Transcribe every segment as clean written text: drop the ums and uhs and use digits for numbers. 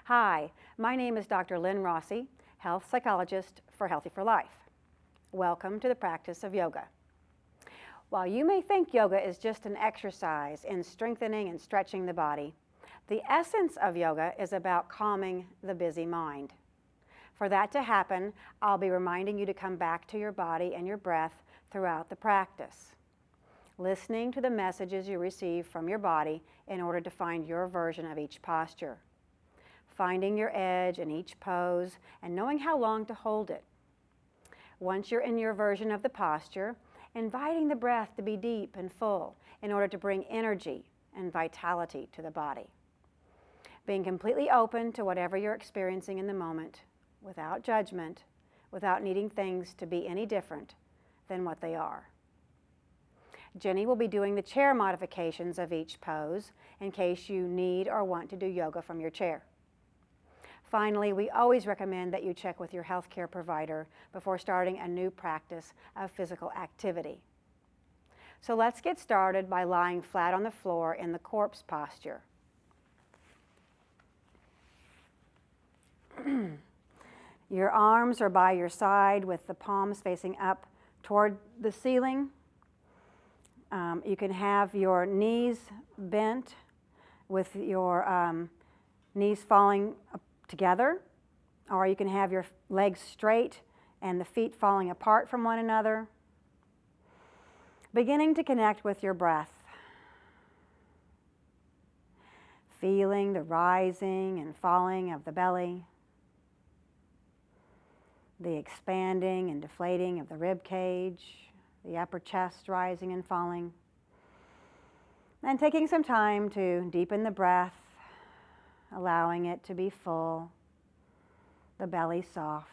Hi, my name is Dr. Lynn Rossy, health psychologist for Healthy for Life. Welcome to the practice of yoga. While you may think yoga is just an exercise in strengthening and stretching the body, the essence of yoga is about calming the busy mind. For that to happen, I'll be reminding you to come back to your body and your breath throughout the practice, listening to the messages you receive from your body in order to find your version of each posture, finding your edge in each pose and knowing how long to hold it. Once you're in your version of the posture, inviting the breath to be deep and full in order to bring energy and vitality to the body. Being completely open to whatever you're experiencing in the moment, without judgment, without needing things to be any different than what they are. Jenny will be doing the chair modifications of each pose in case you need or want to do yoga from your chair. Finally, we always recommend that you check with your healthcare provider before starting a new practice of physical activity. So let's get started by lying flat on the floor in the corpse posture. Your arms are by your side with the palms facing up toward the ceiling. You can have your knees bent with your knees falling together, or you can have your legs straight and the feet falling apart from one another. Beginning to connect with your breath, feeling the rising and falling of the belly, the expanding and deflating of the rib cage, the upper chest rising and falling, and taking some time to deepen the breath, allowing it to be full, the belly soft.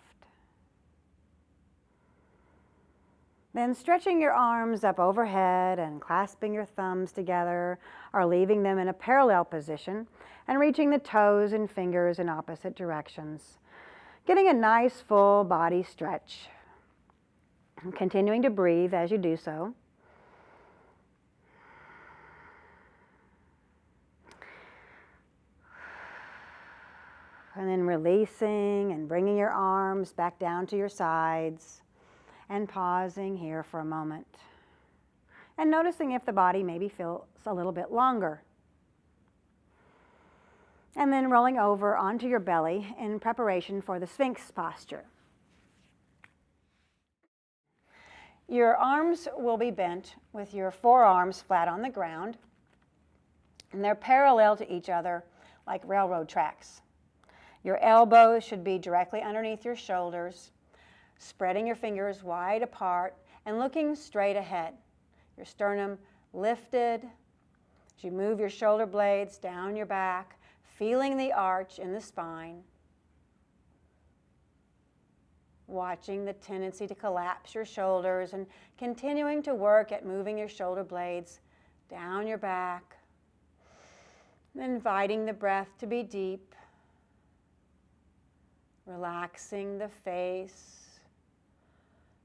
Then stretching your arms up overhead and clasping your thumbs together or leaving them in a parallel position and reaching the toes and fingers in opposite directions. Getting a nice full body stretch. And continuing to breathe as you do so. And then releasing and bringing your arms back down to your sides and pausing here for a moment. And noticing if the body maybe feels a little bit longer. And then rolling over onto your belly in preparation for the Sphinx posture. Your arms will be bent with your forearms flat on the ground, and they're parallel to each other like railroad tracks. Your elbows should be directly underneath your shoulders, spreading your fingers wide apart and looking straight ahead. Your sternum lifted as you move your shoulder blades down your back, feeling the arch in the spine, watching the tendency to collapse your shoulders and continuing to work at moving your shoulder blades down your back, inviting the breath to be deep, relaxing the face,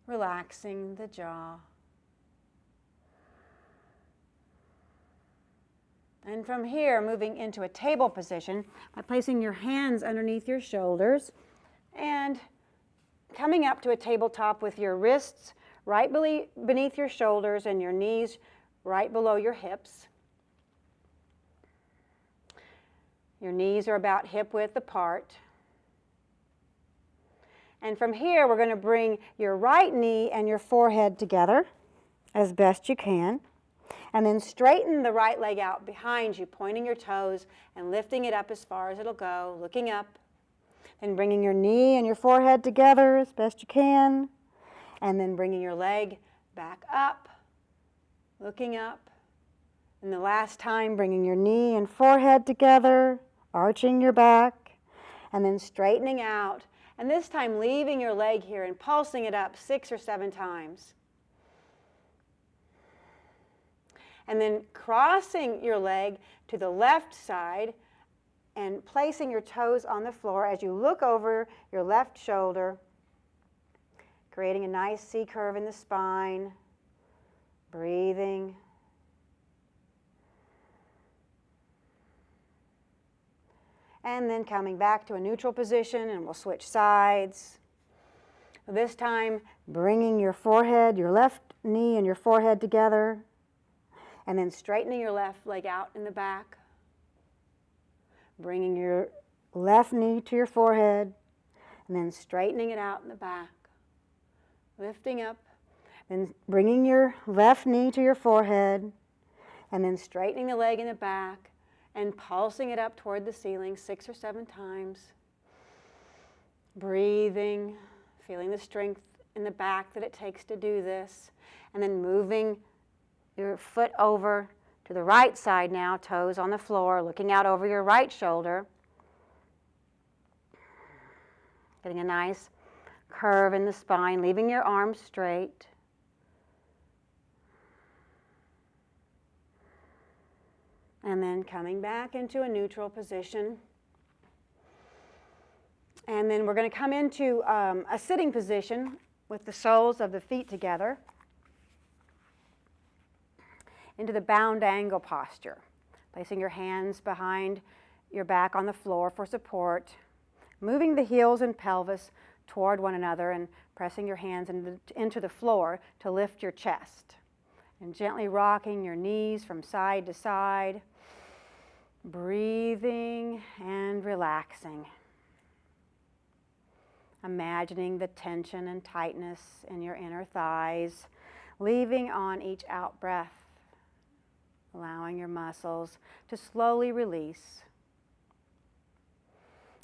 relaxing the jaw. And from here, moving into a table position by placing your hands underneath your shoulders and coming up to a tabletop with your wrists right beneath your shoulders and your knees right below your hips. Your knees are about hip width apart. And from here, we're going to bring your right knee and your forehead together as best you can. And then straighten the right leg out behind you, pointing your toes and lifting it up as far as it'll go, looking up. Then bringing your knee and your forehead together as best you can. And then bringing your leg back up, looking up. And the last time, bringing your knee and forehead together, arching your back, and then straightening out. And this time, leaving your leg here and pulsing it up 6 or 7 times. And then crossing your leg to the left side and placing your toes on the floor as you look over your left shoulder, creating a nice C curve in the spine, breathing. and then coming back to a neutral position, and we'll switch sides. This time, bringing your forehead, your left knee and your forehead together, and then straightening your left leg out in the back. Bringing your left knee to your forehead, and then straightening it out in the back. Lifting up, then bringing your left knee to your forehead, and then straightening the leg in the back, and pulsing it up toward the ceiling 6 or 7 times. Breathing, feeling the strength in the back that it takes to do this, and then moving your foot over to the right side now, toes on the floor, looking out over your right shoulder. Getting a nice curve in the spine, leaving your arms straight. And then coming back into a neutral position. And then we're going to come into a sitting position with the soles of the feet together into the bound angle posture, placing your hands behind your back on the floor for support, moving the heels and pelvis toward one another and pressing your hands into the floor to lift your chest, and gently rocking your knees from side to side, breathing and relaxing. Imagining the tension and tightness in your inner thighs, leaving on each out breath, allowing your muscles to slowly release.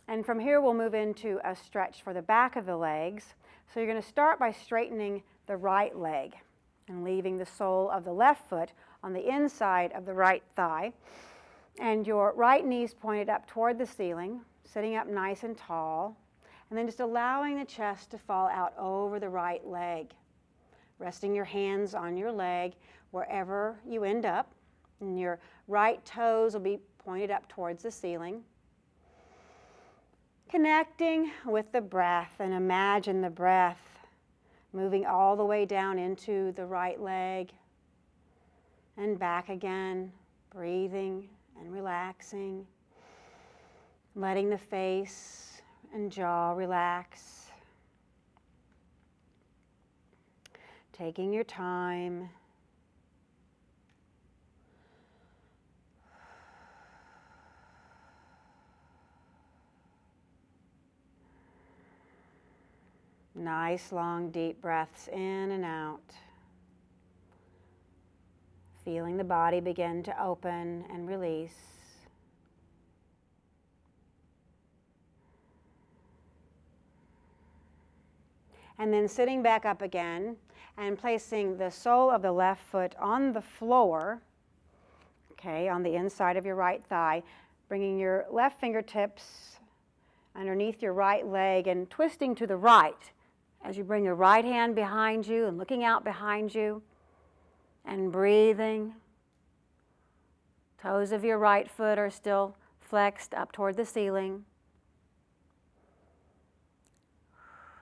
And from here we'll move into a stretch for the back of the legs. So you're going to start by straightening the right leg and leaving the sole of the left foot on the inside of the right thigh, and your right knee's pointed up toward the ceiling, sitting up nice and tall, and then just allowing the chest to fall out over the right leg, resting your hands on your leg wherever you end up, and your right toes will be pointed up towards the ceiling. Connecting with the breath, and imagine the breath moving all the way down into the right leg and back again, breathing and relaxing, letting the face and jaw relax, taking your time. Nice, long, deep breaths in and out. Feeling the body begin to open and release. And then sitting back up again and placing the sole of the left foot on the floor, okay, on the inside of your right thigh, bringing your left fingertips underneath your right leg and twisting to the right as you bring your right hand behind you and looking out behind you and breathing. Toes of your right foot are still flexed up toward the ceiling.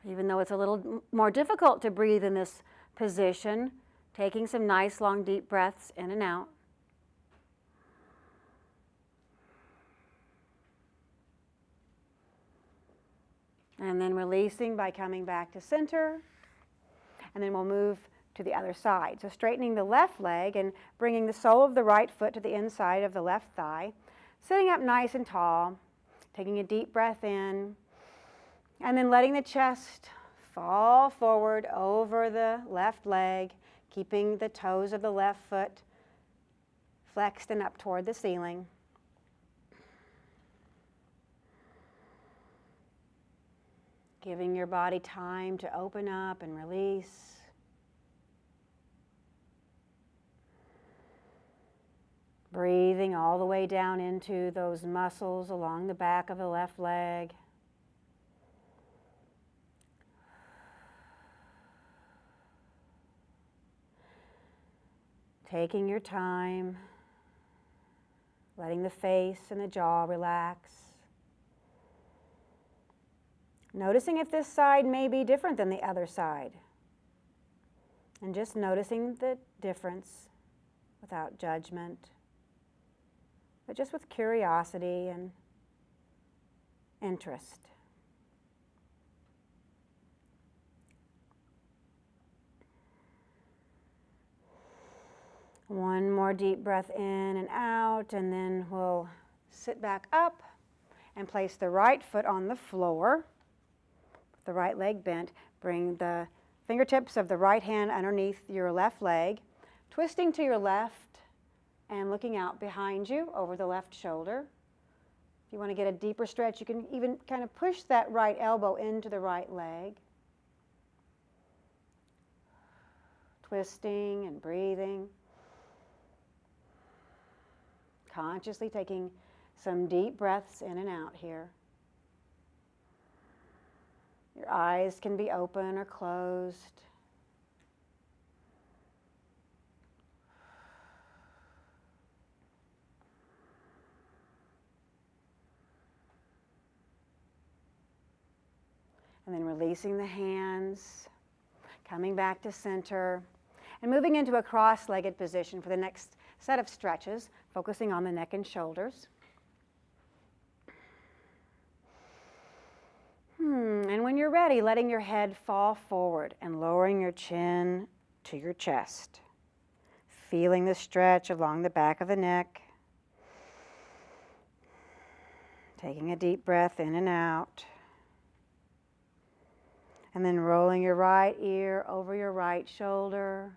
Even though it's a little more difficult to breathe in this position, taking some nice long deep breaths in and out. And then releasing by coming back to center. And then we'll move to the other side. So straightening the left leg and bringing the sole of the right foot to the inside of the left thigh. Sitting up nice and tall, taking a deep breath in. And then letting the chest fall forward over the left leg, keeping the toes of the left foot flexed and up toward the ceiling. Giving your body time to open up and release. Breathing all the way down into those muscles along the back of the left leg. Taking your time, letting the face and the jaw relax. Noticing if this side may be different than the other side. And just noticing the difference without judgment, but just with curiosity and interest. One more deep breath in and out, and then we'll sit back up and place the right foot on the floor, the right leg bent. Bring the fingertips of the right hand underneath your left leg, twisting to your left and looking out behind you over the left shoulder. If you want to get a deeper stretch, you can even kind of push that right elbow into the right leg. Twisting and breathing. Consciously taking some deep breaths in and out here. Your eyes can be open or closed. And then releasing the hands, coming back to center, and moving into a cross-legged position for the next set of stretches, focusing on the neck and shoulders. And when you're ready, letting your head fall forward and lowering your chin to your chest. Feeling the stretch along the back of the neck. Taking a deep breath in and out. And then rolling your right ear over your right shoulder.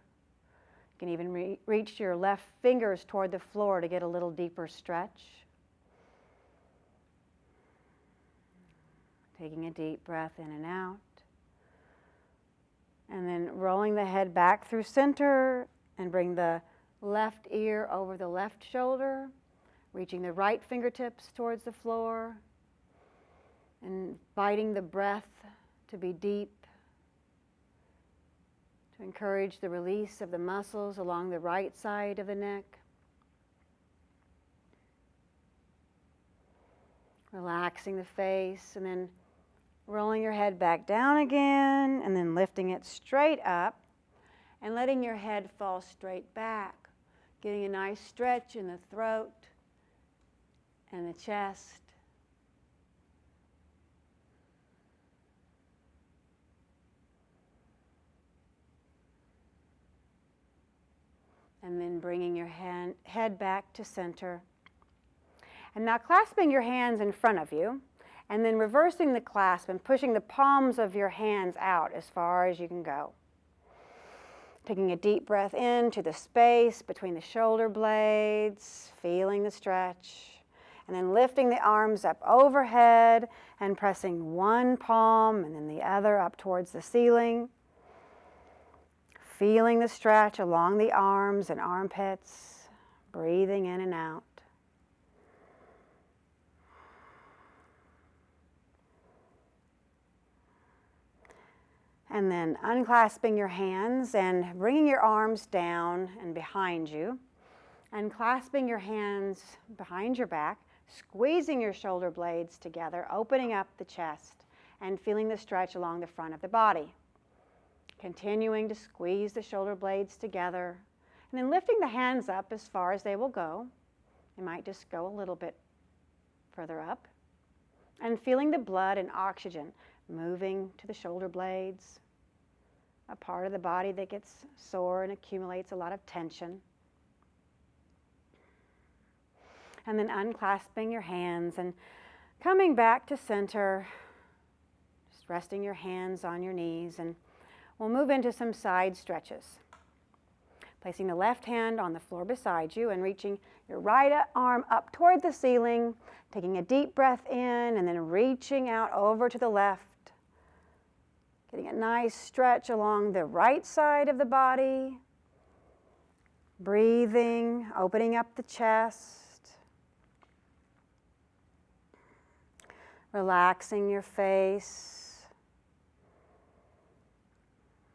You can even reach your left fingers toward the floor to get a little deeper stretch. Taking a deep breath in and out. And then rolling the head back through center and bring the left ear over the left shoulder, reaching the right fingertips towards the floor, and inviting the breath to be deep, to encourage the release of the muscles along the right side of the neck. Relaxing the face, and then rolling your head back down again, and then lifting it straight up, and letting your head fall straight back, getting a nice stretch in the throat and the chest. And then bringing your head back to center. And now clasping your hands in front of you, and then reversing the clasp and pushing the palms of your hands out as far as you can go. Taking a deep breath into the space between the shoulder blades, feeling the stretch, and then lifting the arms up overhead and pressing one palm and then the other up towards the ceiling. Feeling the stretch along the arms and armpits, breathing in and out. And then unclasping your hands and bringing your arms down and behind you, and clasping your hands behind your back, squeezing your shoulder blades together, opening up the chest, and feeling the stretch along the front of the body. Continuing to squeeze the shoulder blades together, and then lifting the hands up as far as they will go. They might just go a little bit further up. And feeling the blood and oxygen moving to the shoulder blades, a part of the body that gets sore and accumulates a lot of tension. And then unclasping your hands and coming back to center, just resting your hands on your knees, and we'll move into some side stretches. Placing the left hand on the floor beside you and reaching your right arm up toward the ceiling, taking a deep breath in and then reaching out over to the left. Getting a nice stretch along the right side of the body. Breathing, opening up the chest. Relaxing your face.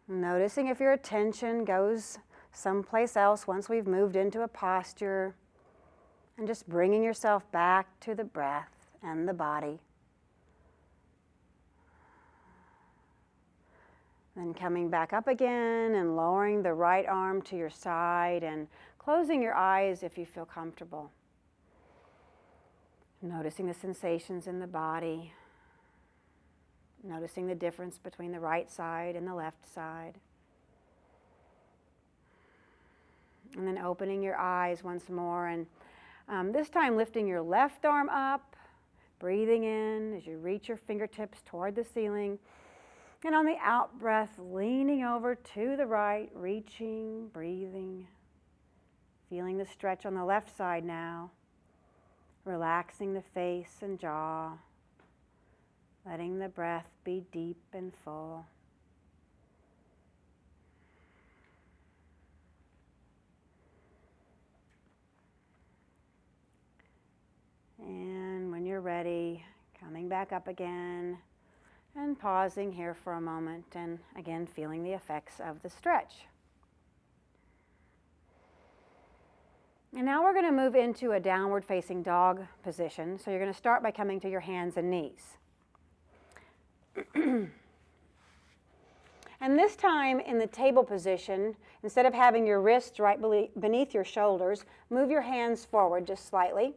Noticing if your attention goes someplace else once we've moved into a posture. And just bringing yourself back to the breath and the body. Then coming back up again and lowering the right arm to your side and closing your eyes if you feel comfortable. Noticing the sensations in the body. noticing the difference between the right side and the left side. And then opening your eyes once more, and this time lifting your left arm up, breathing in as you reach your fingertips toward the ceiling. And on the out breath, leaning over to the right, reaching, breathing, feeling the stretch on the left side now, relaxing the face and jaw, letting the breath be deep and full. And when you're ready, coming back up again and pausing here for a moment and again feeling the effects of the stretch. And now we're going to move into a downward facing dog position. So you're going to start by coming to your hands and knees. And this time in the table position, instead of having your wrists right beneath your shoulders, move your hands forward just slightly.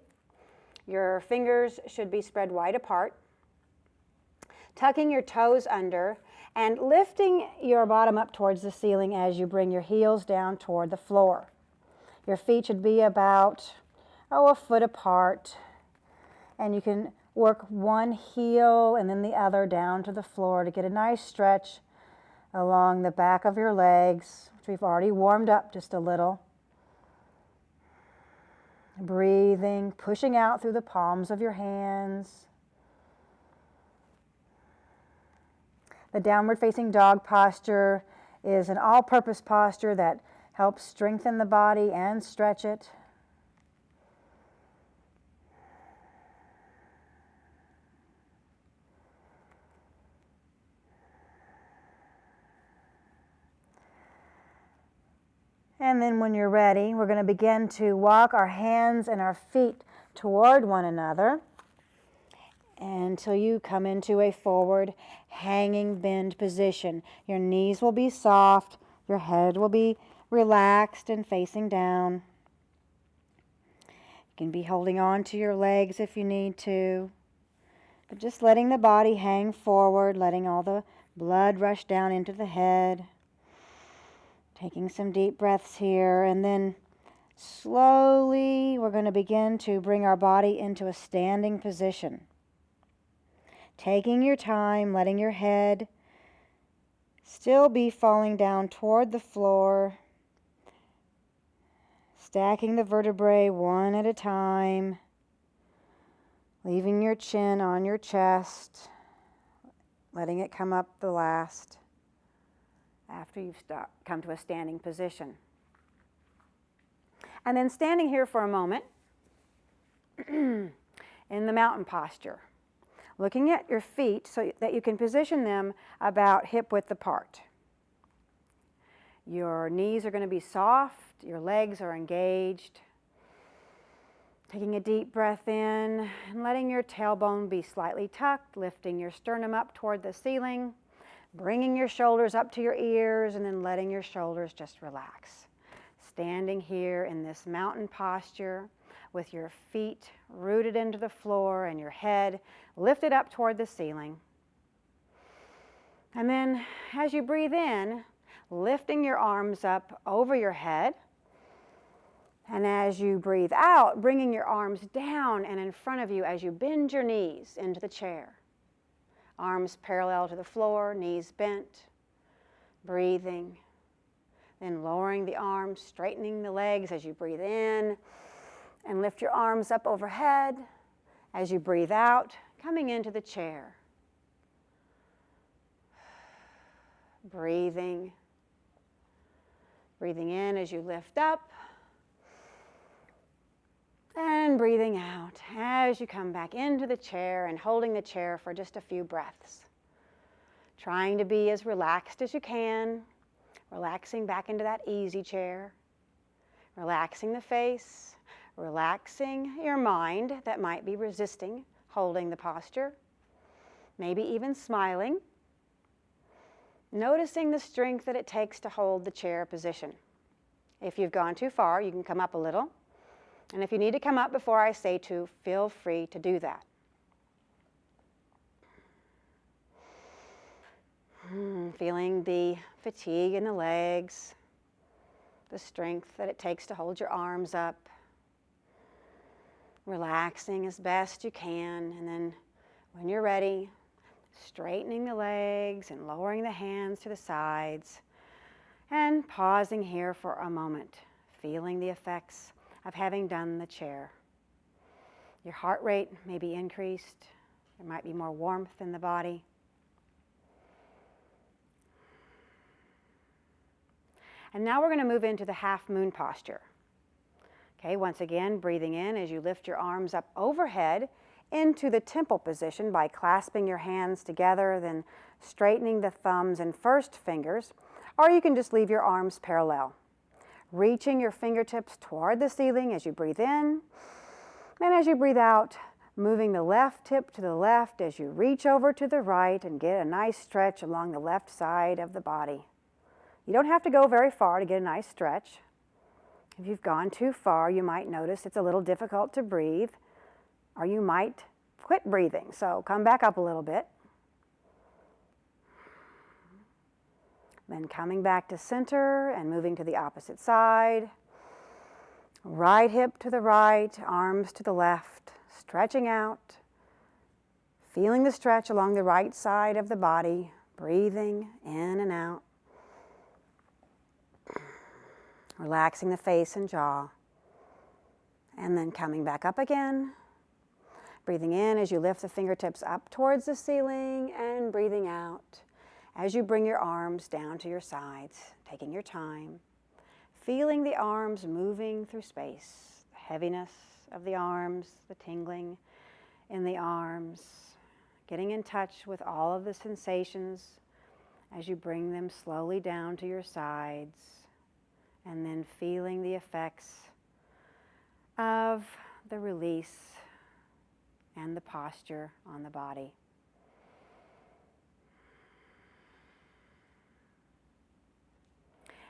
Your fingers should be spread wide apart, tucking your toes under and lifting your bottom up towards the ceiling as you bring your heels down toward the floor. Your feet should be about, a foot apart, and you can work one heel and then the other down to the floor to get a nice stretch along the back of your legs, which we've already warmed up just a little. Breathing, pushing out through the palms of your hands. The downward facing dog posture is an all-purpose posture that helps strengthen the body and stretch it. And then when you're ready, we're going to begin to walk our hands and our feet toward one another until you come into a forward hanging bend position. Your knees will be soft, your head will be relaxed and facing down. You can be holding on to your legs if you need to, but just letting the body hang forward, letting all the blood rush down into the head. Taking some deep breaths here, and then slowly we're going to begin to bring our body into a standing position. Taking your time, letting your head still be falling down toward the floor, stacking the vertebrae one at a time, leaving your chin on your chest, letting it come up the last after you've come to a standing position. And then standing here for a moment in the mountain posture, looking at your feet so that you can position them about hip width apart. Your knees are going to be soft, your legs are engaged. Taking a deep breath in and letting your tailbone be slightly tucked, lifting your sternum up toward the ceiling. Bringing your shoulders up to your ears and then letting your shoulders just relax. Standing here in this mountain posture with your feet rooted into the floor and your head lifted up toward the ceiling. And then as you breathe in, lifting your arms up over your head. And as you breathe out, bringing your arms down and in front of you as you bend your knees into the chair. Arms parallel to the floor, knees bent, breathing. Then lowering the arms, straightening the legs as you breathe in, and lift your arms up overhead. As you breathe out, coming into the chair. Breathing. Breathing in as you lift up. And breathing out as you come back into the chair and holding the chair for just a few breaths. Trying to be as relaxed as you can, relaxing back into that easy chair, relaxing the face, relaxing your mind that might be resisting holding the posture, maybe even smiling, noticing the strength that it takes to hold the chair position. If you've gone too far, you can come up a little. And if you need to come up before I say to, feel free to do that. feeling the fatigue in the legs, the strength that it takes to hold your arms up, relaxing as best you can, and then when you're ready, straightening the legs and lowering the hands to the sides, and pausing here for a moment, feeling the effects of having done the chair. Your heart rate may be increased. There might be more warmth in the body. And now we're going to move into the half moon posture. Okay, once again, breathing in as you lift your arms up overhead into the temple position by clasping your hands together, then straightening the thumbs and first fingers, or you can just leave your arms parallel. Reaching your fingertips toward the ceiling as you breathe in, and as you breathe out, moving the left hip to the left as you reach over to the right and get a nice stretch along the left side of the body. You don't have to go very far to get a nice stretch. If you've gone too far, you might notice it's a little difficult to breathe, or you might quit breathing. So come back up a little bit. Then coming back to center and moving to the opposite side. Right hip to the right, arms to the left, stretching out. Feeling the stretch along the right side of the body, breathing in and out. Relaxing the face and jaw. And then coming back up again. Breathing in as you lift the fingertips up towards the ceiling, and breathing out as you bring your arms down to your sides, taking your time. Feeling the arms moving through space, the heaviness of the arms, the tingling in the arms, getting in touch with all of the sensations as you bring them slowly down to your sides, and then feeling the effects of the release and the posture on the body.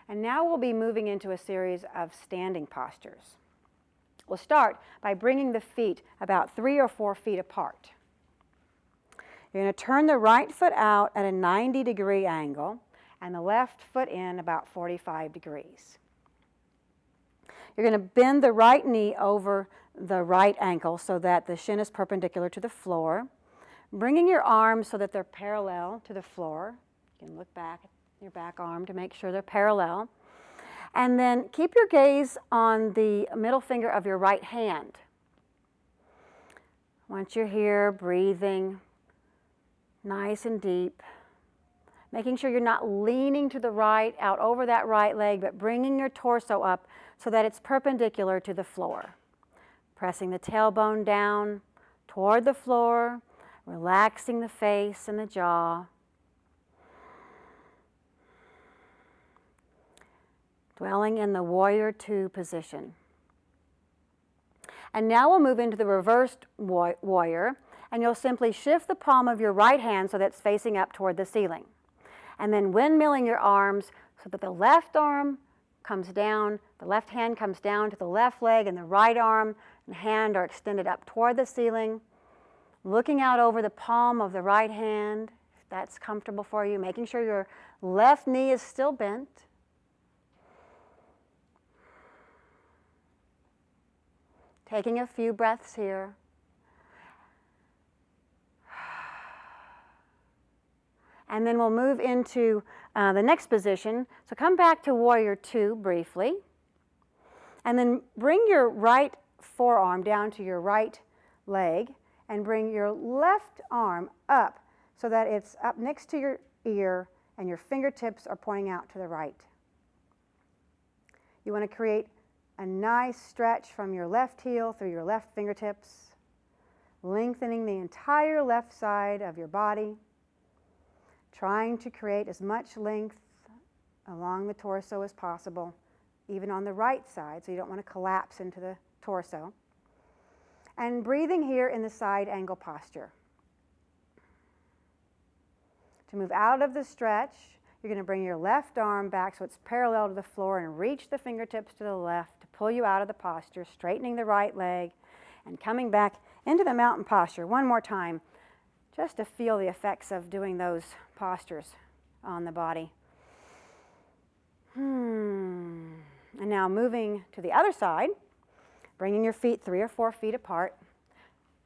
And now we'll be moving into a series of standing postures. We'll start by bringing the feet about 3 or 4 feet apart. You're going to turn the right foot out at a 90-degree angle and the left foot in about 45 degrees. You're going to bend the right knee over the right ankle so that the shin is perpendicular to the floor, bringing your arms so that they're parallel to the floor. You can look back at your back arm to make sure they're parallel. And then keep your gaze on the middle finger of your right hand. Once you're here, breathing nice and deep, making sure you're not leaning to the right, out over that right leg, but bringing your torso up so that it's perpendicular to the floor. Pressing the tailbone down toward the floor, relaxing the face and the jaw. Dwelling in the warrior 2 position. And now we'll move into the reversed warrior, and you'll simply shift the palm of your right hand so that it's facing up toward the ceiling. And then windmilling your arms so that the left arm comes down, the left hand comes down to the left leg, and the right arm and hand are extended up toward the ceiling. Looking out over the palm of the right hand, if that's comfortable for you, making sure your left knee is still bent. Taking a few breaths here. And then we'll move into the next position. So come back to warrior 2 briefly. And then bring your right forearm down to your right leg and bring your left arm up so that it's up next to your ear and your fingertips are pointing out to the right. You want to create a nice stretch from your left heel through your left fingertips, lengthening the entire left side of your body, trying to create as much length along the torso as possible, even on the right side, so you don't want to collapse into the torso. And breathing here in the side angle posture. To move out of the stretch, you're going to bring your left arm back so it's parallel to the floor and reach the fingertips to the left to pull you out of the posture, straightening the right leg and coming back into the mountain posture one more time just to feel the effects of doing those postures on the body. And now moving to the other side, bringing your feet 3 or 4 feet apart,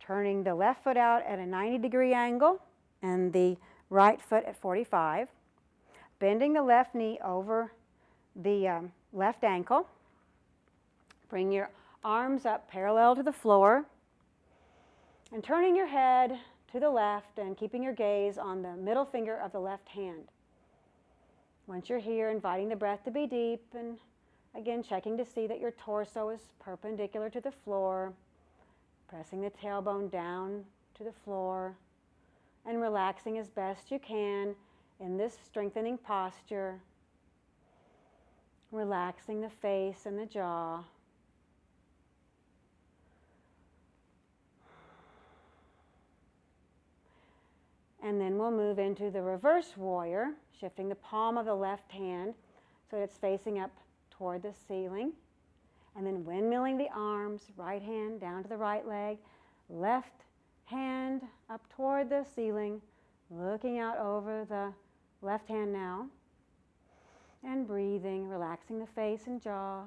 turning the left foot out at a 90-degree angle and the right foot at 45, bending the left knee over the left ankle. Bring your arms up parallel to the floor and turning your head to the left and keeping your gaze on the middle finger of the left hand. Once you're here, inviting the breath to be deep and again checking to see that your torso is perpendicular to the floor, pressing the tailbone down to the floor and relaxing as best you can in this strengthening posture, relaxing the face and the jaw. And then we'll move into the reverse warrior, shifting the palm of the left hand so it's facing up toward the ceiling. And then windmilling the arms, right hand down to the right leg, left hand up toward the ceiling, looking out over the left hand now. And breathing, relaxing the face and jaw.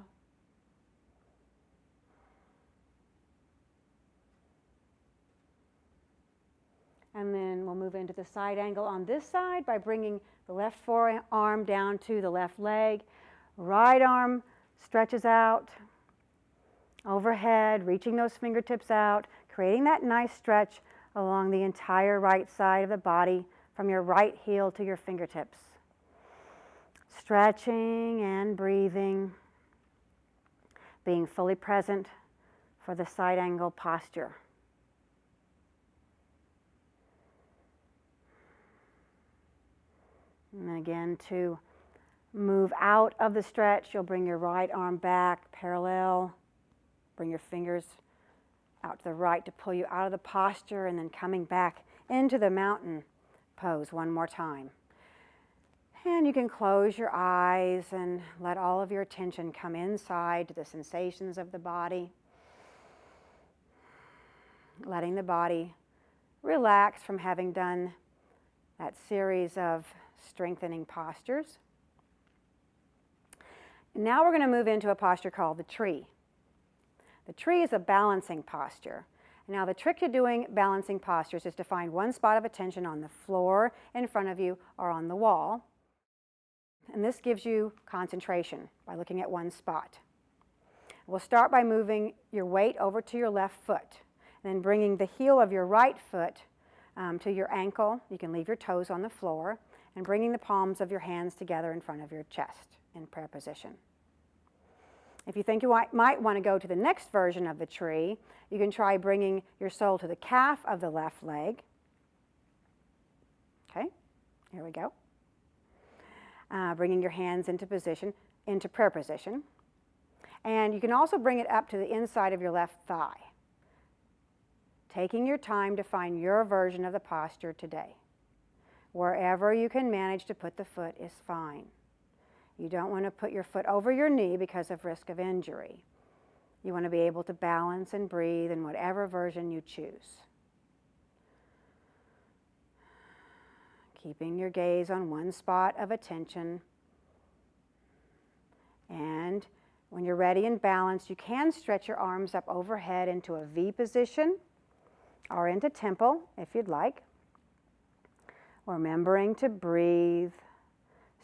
And then we'll move into the side angle on this side by bringing the left forearm down to the left leg. Right arm stretches out overhead, reaching those fingertips out, creating that nice stretch along the entire right side of the body from your right heel to your fingertips. Stretching and breathing, being fully present for the side angle posture. And again, to move out of the stretch, you'll bring your right arm back parallel, bring your fingers out to the right to pull you out of the posture, and then coming back into the mountain pose one more time. And you can close your eyes and let all of your attention come inside to the sensations of the body. Letting the body relax from having done that series of strengthening postures. And now we're going to move into a posture called the tree. The tree is a balancing posture. Now the trick to doing balancing postures is to find one spot of attention on the floor in front of you or on the wall. And this gives you concentration by looking at one spot. We'll start by moving your weight over to your left foot, and then bringing the heel of your right foot to your ankle. You can leave your toes on the floor, and bringing the palms of your hands together in front of your chest in prayer position. If you think you might want to go to the next version of the tree, you can try bringing your sole to the calf of the left leg. Okay, here we go. Bringing your hands into prayer position. And you can also bring it up to the inside of your left thigh. Taking your time to find your version of the posture today. Wherever you can manage to put the foot is fine. You don't want to put your foot over your knee because of risk of injury. You want to be able to balance and breathe in whatever version you choose. Keeping your gaze on one spot of attention. And when you're ready and balanced, you can stretch your arms up overhead into a V position or into temple if you'd like. Remembering to breathe,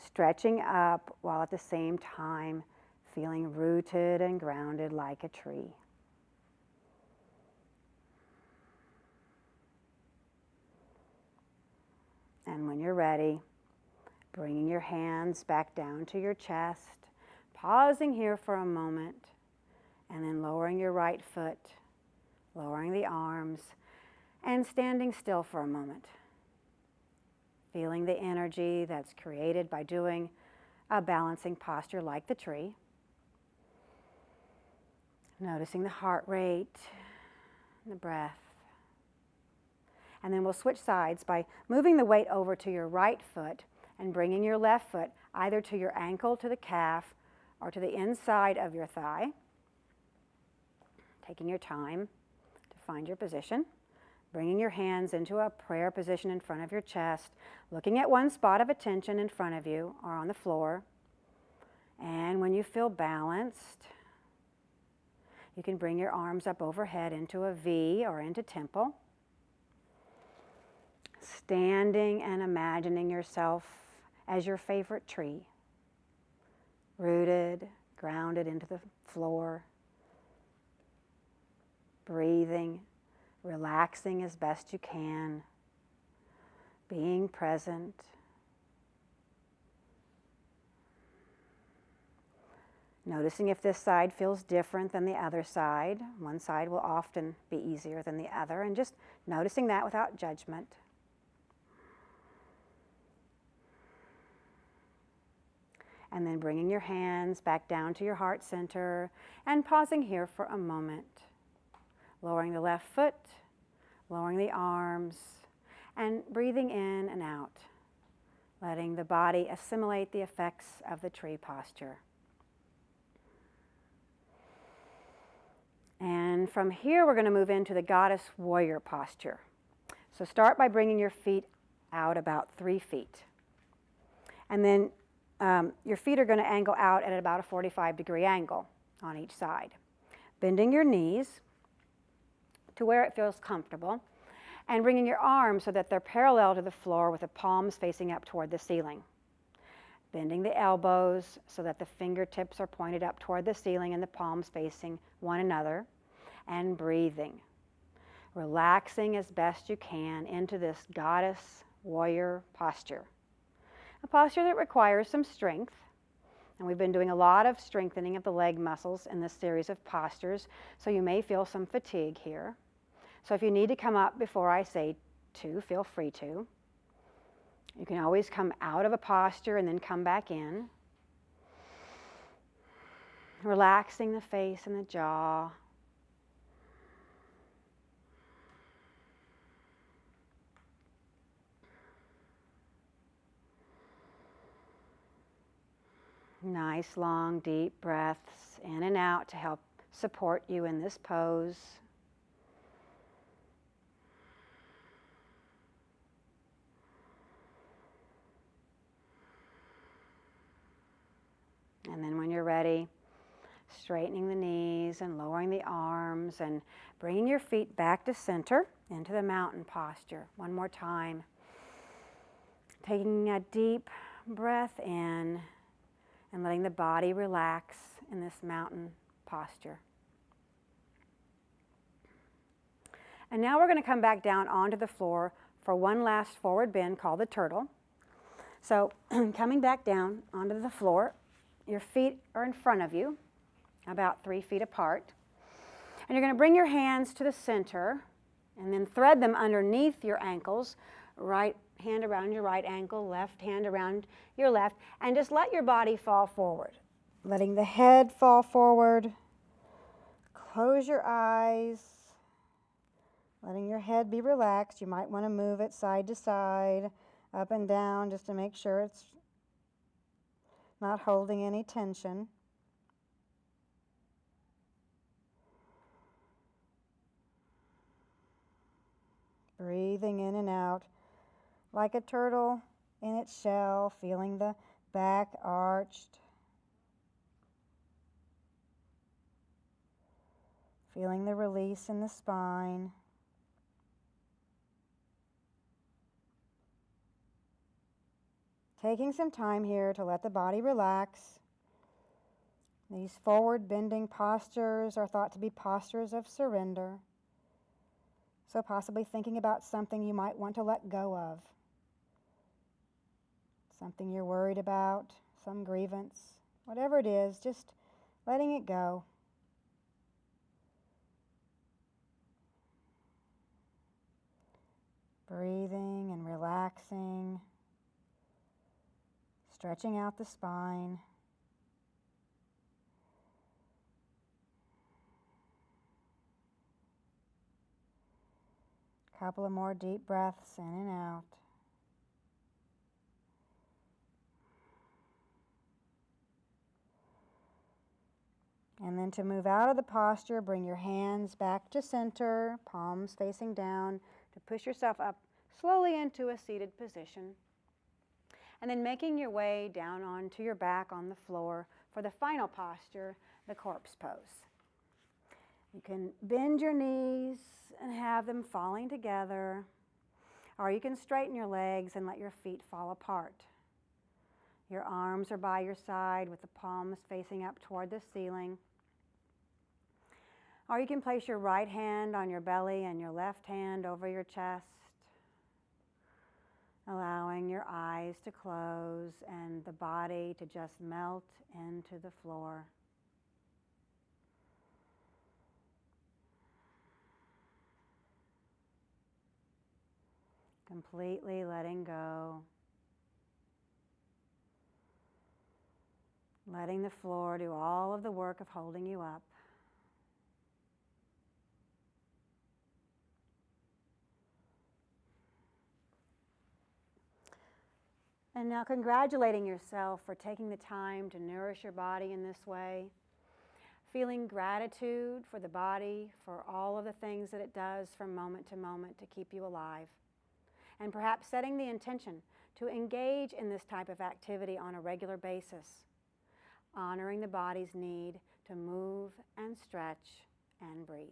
stretching up while at the same time feeling rooted and grounded like a tree. And when you're ready, bringing your hands back down to your chest, pausing here for a moment, and then lowering your right foot, lowering the arms, and standing still for a moment. Feeling the energy that's created by doing a balancing posture like the tree. Noticing the heart rate, the breath. And then we'll switch sides by moving the weight over to your right foot and bringing your left foot either to your ankle, to the calf, or to the inside of your thigh. Taking your time to find your position. bringing your hands into a prayer position in front of your chest, looking at one spot of attention in front of you or on the floor. And when you feel balanced, you can bring your arms up overhead into a V or into temple. Standing and imagining yourself as your favorite tree, rooted, grounded into the floor, breathing, relaxing as best you can, being present. Noticing if this side feels different than the other side. One side will often be easier than the other, and just noticing that without judgment. And then bringing your hands back down to your heart center and pausing here for a moment. Lowering the left foot, lowering the arms, and breathing in and out. Letting the body assimilate the effects of the tree posture. And from here, we're going to move into the goddess warrior posture. So start by bringing your feet out about 3 feet. And then your feet are going to angle out at about a 45-degree angle on each side. Bending your knees to where it feels comfortable, and bringing your arms so that they're parallel to the floor with the palms facing up toward the ceiling. Bending the elbows so that the fingertips are pointed up toward the ceiling and the palms facing one another, and breathing. Relaxing as best you can into this goddess warrior posture. A posture that requires some strength, and we've been doing a lot of strengthening of the leg muscles in this series of postures, so you may feel some fatigue here. So if you need to come up before I say to, feel free to. You can always come out of a posture and then come back in. Relaxing the face and the jaw. Nice, long, deep breaths in and out to help support you in this pose. And then when you're ready, straightening the knees and lowering the arms and bringing your feet back to center into the mountain posture. One more time. Taking a deep breath in and letting the body relax in this mountain posture. And now we're going to come back down onto the floor for one last forward bend called the turtle. So coming back down onto the floor, your feet are in front of you, about 3 feet apart. And you're going to bring your hands to the center and then thread them underneath your ankles, right hand around your right ankle, left hand around your left, and just let your body fall forward. Letting the head fall forward. Close your eyes. Letting your head be relaxed. You might want to move it side to side, up and down, just to make sure it's not holding any tension. Breathing in and out like a turtle in its shell, feeling the back arched. Feeling the release in the spine. Taking some time here to let the body relax. These forward bending postures are thought to be postures of surrender. So possibly thinking about something you might want to let go of. Something you're worried about, some grievance, whatever it is, just letting it go. Breathing and relaxing, stretching out the spine. Couple of more deep breaths in and out. And then to move out of the posture, bring your hands back to center, palms facing down, to push yourself up slowly into a seated position. And then making your way down onto your back on the floor for the final posture, the corpse pose. You can bend your knees and have them falling together, or you can straighten your legs and let your feet fall apart. Your arms are by your side with the palms facing up toward the ceiling. Or you can place your right hand on your belly and your left hand over your chest, allowing your eyes to close and the body to just melt into the floor. Completely letting go. Letting the floor do all of the work of holding you up. And now congratulating yourself for taking the time to nourish your body in this way. Feeling gratitude for the body, for all of the things that it does from moment to moment to keep you alive. And perhaps setting the intention to engage in this type of activity on a regular basis, honoring the body's need to move and stretch and breathe.